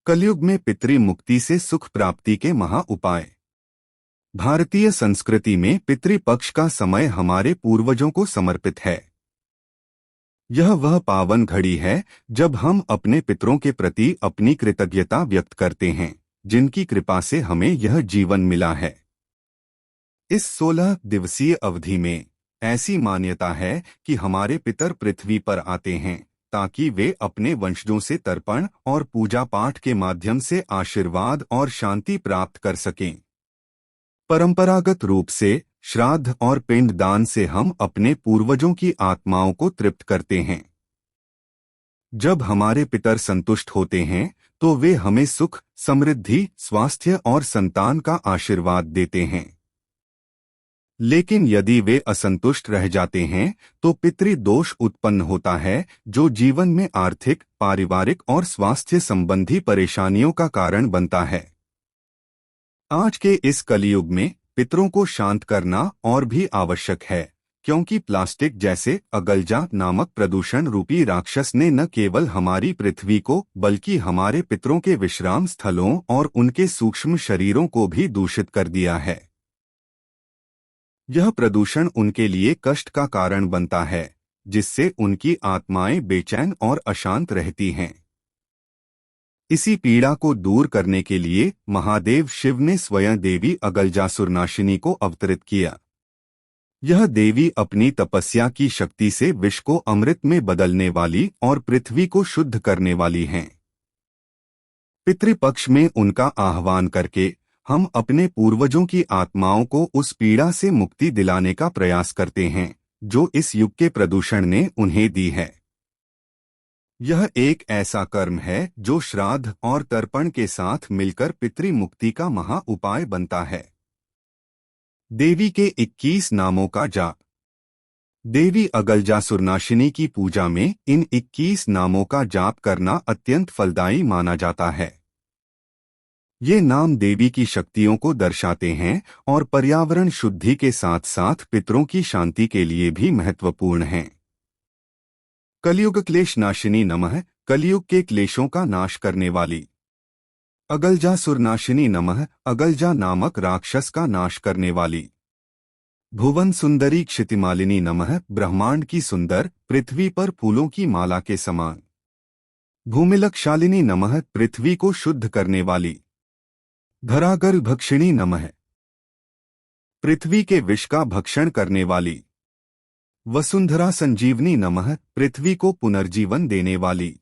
कलयुग में पितृ मुक्ति से सुख प्राप्ति के महा उपाय। भारतीय संस्कृति में पितृपक्ष का समय हमारे पूर्वजों को समर्पित है। यह वह पावन घड़ी है जब हम अपने पितरों के प्रति अपनी कृतज्ञता व्यक्त करते हैं, जिनकी कृपा से हमें यह जीवन मिला है। इस 16 दिवसीय अवधि में ऐसी मान्यता है कि हमारे पितर पृथ्वी पर आते हैं ताकि वे अपने वंशजों से तर्पण और पूजा पाठ के माध्यम से आशीर्वाद और शांति प्राप्त कर सकें। परंपरागत रूप से श्राद्ध और पिंड दान से हम अपने पूर्वजों की आत्माओं को तृप्त करते हैं। जब हमारे पितर संतुष्ट होते हैं तो वे हमें सुख, समृद्धि, स्वास्थ्य और संतान का आशीर्वाद देते हैं। लेकिन यदि वे असंतुष्ट रह जाते हैं तो पितृदोष उत्पन्न होता है, जो जीवन में आर्थिक, पारिवारिक और स्वास्थ्य संबंधी परेशानियों का कारण बनता है। आज के इस कलियुग में पितरों को शांत करना और भी आवश्यक है, क्योंकि प्लास्टिक जैसे अगलजा नामक प्रदूषण रूपी राक्षस ने न केवल हमारी पृथ्वी को बल्कि हमारे पितरों के विश्राम स्थलों और उनके सूक्ष्म शरीरों को भी दूषित कर दिया है। यह प्रदूषण उनके लिए कष्ट का कारण बनता है, जिससे उनकी आत्माएं बेचैन और अशांत रहती हैं। इसी पीड़ा को दूर करने के लिए महादेव शिव ने स्वयं देवी अगलजासुरनाशिनी को अवतरित किया। यह देवी अपनी तपस्या की शक्ति से विष को अमृत में बदलने वाली और पृथ्वी को शुद्ध करने वाली हैं। पितृपक्ष में उनका आह्वान करके हम अपने पूर्वजों की आत्माओं को उस पीड़ा से मुक्ति दिलाने का प्रयास करते हैं जो इस युग के प्रदूषण ने उन्हें दी है। यह एक ऐसा कर्म है जो श्राद्ध और तर्पण के साथ मिलकर पितृ मुक्ति का महा उपाय बनता है। देवी के 21 नामों का जाप। देवी अगलजासुरनाशिनी की पूजा में इन 21 नामों का जाप करना अत्यंत फलदायी माना जाता है। ये नाम देवी की शक्तियों को दर्शाते हैं और पर्यावरण शुद्धि के साथ साथ पितरों की शांति के लिए भी महत्वपूर्ण हैं। कलयुग क्लेश नाशिनी नमः, कलयुग के क्लेशों का नाश करने वाली। अगलजासुरनाशिनी नमः, अगलजा नामक राक्षस का नाश करने वाली। भुवन सुंदरी क्षितिमालिनी नमः, ब्रह्मांड की सुंदर, पृथ्वी पर फूलों की माला के समान। भूमिलक्षालिनी नमः, पृथ्वी को शुद्ध करने वाली। धरागर भक्षिणी नमः, पृथ्वी के विष का भक्षण करने वाली। वसुंधरा संजीवनी नमः, पृथ्वी को पुनर्जीवन देने वाली।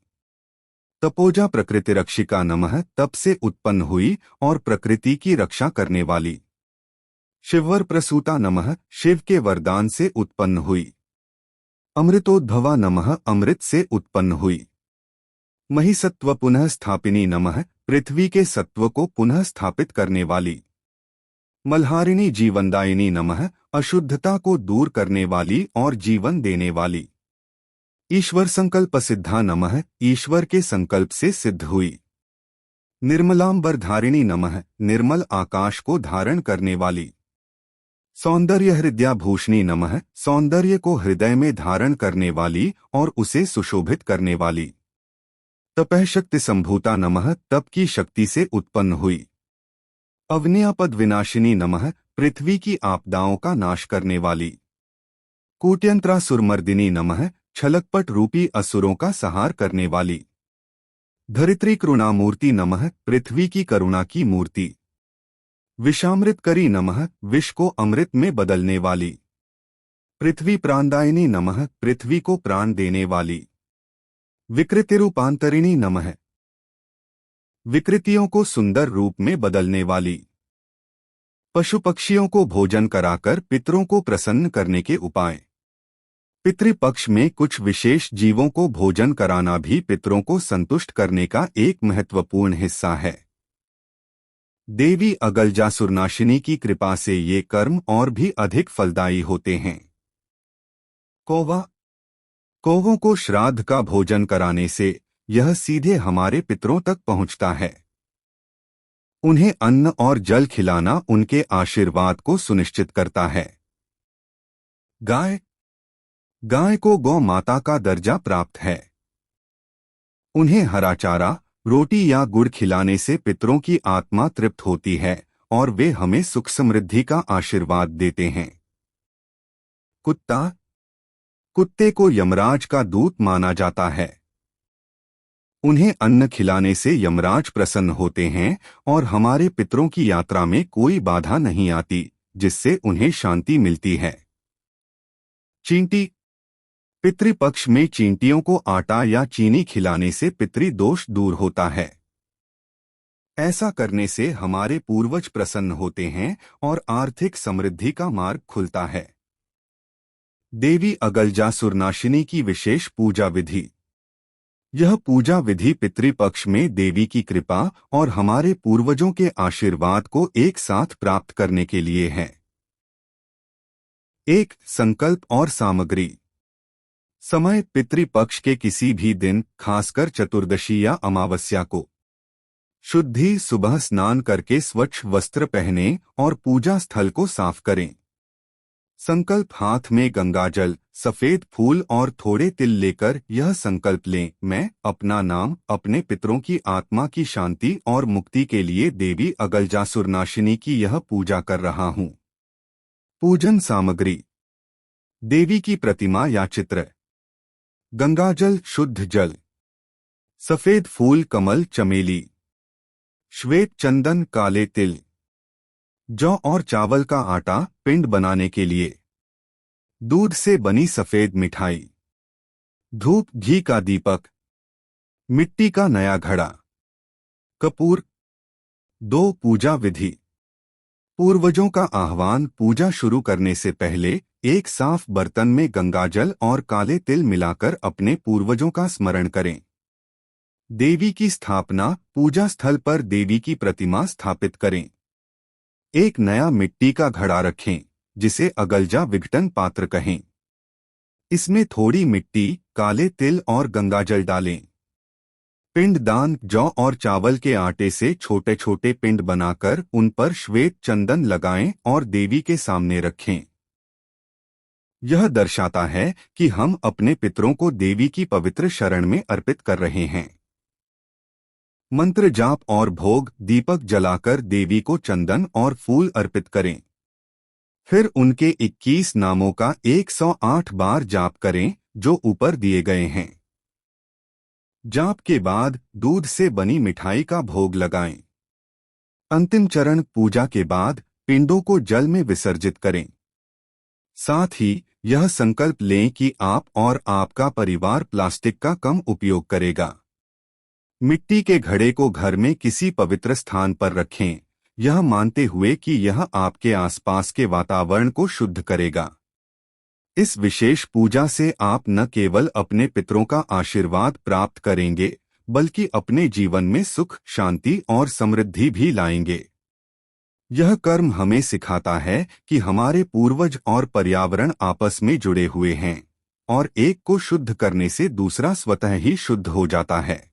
तपोजा प्रकृति रक्षिका नमः, तप से उत्पन्न हुई और प्रकृति की रक्षा करने वाली। शिववर प्रसूता नमः, शिव के वरदान से उत्पन्न हुई। अमृतोद्भवा नमः, अमृत से उत्पन्न हुई। महिसत्व पुनः स्थापिनी नमः, पृथ्वी के सत्व को पुनः स्थापित करने वाली। मल्हारिणी जीवनदायिनी नमः, अशुद्धता को दूर करने वाली और जीवन देने वाली। ईश्वर संकल्प सिद्धा नमः, ईश्वर के संकल्प से सिद्ध हुई। निर्मलांबर धारिणी नमः, निर्मल आकाश को धारण करने वाली। सौंदर्य हृदयाभूषणी नमः, सौंदर्य को हृदय में धारण करने वाली और उसे सुशोभित करने वाली। तपः शक्ति संभूता नमः, तप की शक्ति से उत्पन्न हुई। अवन्यापद विनाशिनी नमः, पृथ्वी की आपदाओं का नाश करने वाली। कूट्यंत्रासुरमर्दिनी नमः, छलकपट रूपी असुरों का संहार करने वाली। धरित्री करुणामूर्ति नमः, पृथ्वी की करुणा की मूर्ति। विषामृतकरी नमः, विष को अमृत में बदलने वाली। पृथ्वी प्राणदायिनी नमः, पृथ्वी को प्राण देने वाली। विकृतिरूपांतरिणी नमः, विकृतियों को सुंदर रूप में बदलने वाली। पशु पक्षियों को भोजन कराकर पितरों को प्रसन्न करने के उपाय। पितृपक्ष में कुछ विशेष जीवों को भोजन कराना भी पितरों को संतुष्ट करने का एक महत्वपूर्ण हिस्सा है। देवी अगलजासुरनाशिनी की कृपा से ये कर्म और भी अधिक फलदायी होते हैं। कौवा। कौवों को श्राद्ध का भोजन कराने से यह सीधे हमारे पितरों तक पहुंचता है। उन्हें अन्न और जल खिलाना उनके आशीर्वाद को सुनिश्चित करता है। गाय। गाय को गौ माता का दर्जा प्राप्त है। उन्हें हरा चारा, रोटी या गुड़ खिलाने से पितरों की आत्मा तृप्त होती है और वे हमें सुख समृद्धि का आशीर्वाद देते हैं। कुत्ता। कुत्ते को यमराज का दूत माना जाता है। उन्हें अन्न खिलाने से यमराज प्रसन्न होते हैं और हमारे पितरों की यात्रा में कोई बाधा नहीं आती, जिससे उन्हें शांति मिलती है। चींटी। पितृपक्ष में चींटियों को आटा या चीनी खिलाने से पितृदोष दूर होता है। ऐसा करने से हमारे पूर्वज प्रसन्न होते हैं और आर्थिक समृद्धि का मार्ग खुलता है। देवी अगलजासुरनाशिनी की विशेष पूजा विधि। यह पूजा विधि पितृपक्ष में देवी की कृपा और हमारे पूर्वजों के आशीर्वाद को एक साथ प्राप्त करने के लिए है। एक संकल्प और सामग्री। समय पितृपक्ष के किसी भी दिन, खासकर चतुर्दशी या अमावस्या को शुद्धि सुबह स्नान करके स्वच्छ वस्त्र पहनें और पूजा स्थल को साफ करें। संकल्प हाथ में गंगाजल, सफेद फूल और थोड़े तिल लेकर यह संकल्प लें, मैं अपना नाम, अपने पितरों की आत्मा की शांति और मुक्ति के लिए देवी अगलजासुरनाशिनी की यह पूजा कर रहा हूँ। पूजन सामग्री। देवी की प्रतिमा या चित्र, गंगाजल शुद्ध जल, सफेद फूल कमल चमेली, श्वेत चंदन काले तिल, जौ और चावल का आटा पिंड बनाने के लिए, दूध से बनी सफेद मिठाई, धूप घी का दीपक, मिट्टी का नया घड़ा, कपूर। 2 पूजा विधि। पूर्वजों का आह्वान। पूजा शुरू करने से पहले एक साफ बर्तन में गंगाजल और काले तिल मिलाकर अपने पूर्वजों का स्मरण करें। देवी की स्थापना। पूजा स्थल पर देवी की प्रतिमा स्थापित करें। एक नया मिट्टी का घड़ा रखें, जिसे अगलजा विघटन पात्र कहें। इसमें थोड़ी मिट्टी, काले तिल और गंगाजल डालें। पिंडदान। जौ और चावल के आटे से छोटे छोटे पिंड बनाकर उन पर श्वेत चंदन लगाएं और देवी के सामने रखें। यह दर्शाता है कि हम अपने पितरों को देवी की पवित्र शरण में अर्पित कर रहे हैं। मंत्र जाप और भोग। दीपक जलाकर देवी को चंदन और फूल अर्पित करें। फिर उनके 21 नामों का 108 बार जाप करें, जो ऊपर दिए गए हैं। जाप के बाद दूध से बनी मिठाई का भोग लगाएं। अंतिम चरण। पूजा के बाद पिंडों को जल में विसर्जित करें। साथ ही यह संकल्प लें कि आप और आपका परिवार प्लास्टिक का कम उपयोग करेगा। मिट्टी के घड़े को घर में किसी पवित्र स्थान पर रखें, यह मानते हुए कि यह आपके आसपास के वातावरण को शुद्ध करेगा। इस विशेष पूजा से आप न केवल अपने पितरों का आशीर्वाद प्राप्त करेंगे, बल्कि अपने जीवन में सुख, शांति और समृद्धि भी लाएंगे। यह कर्म हमें सिखाता है कि हमारे पूर्वज और पर्यावरण आपस में जुड़े हुए हैं और एक को शुद्ध करने से दूसरा स्वतः ही शुद्ध हो जाता है।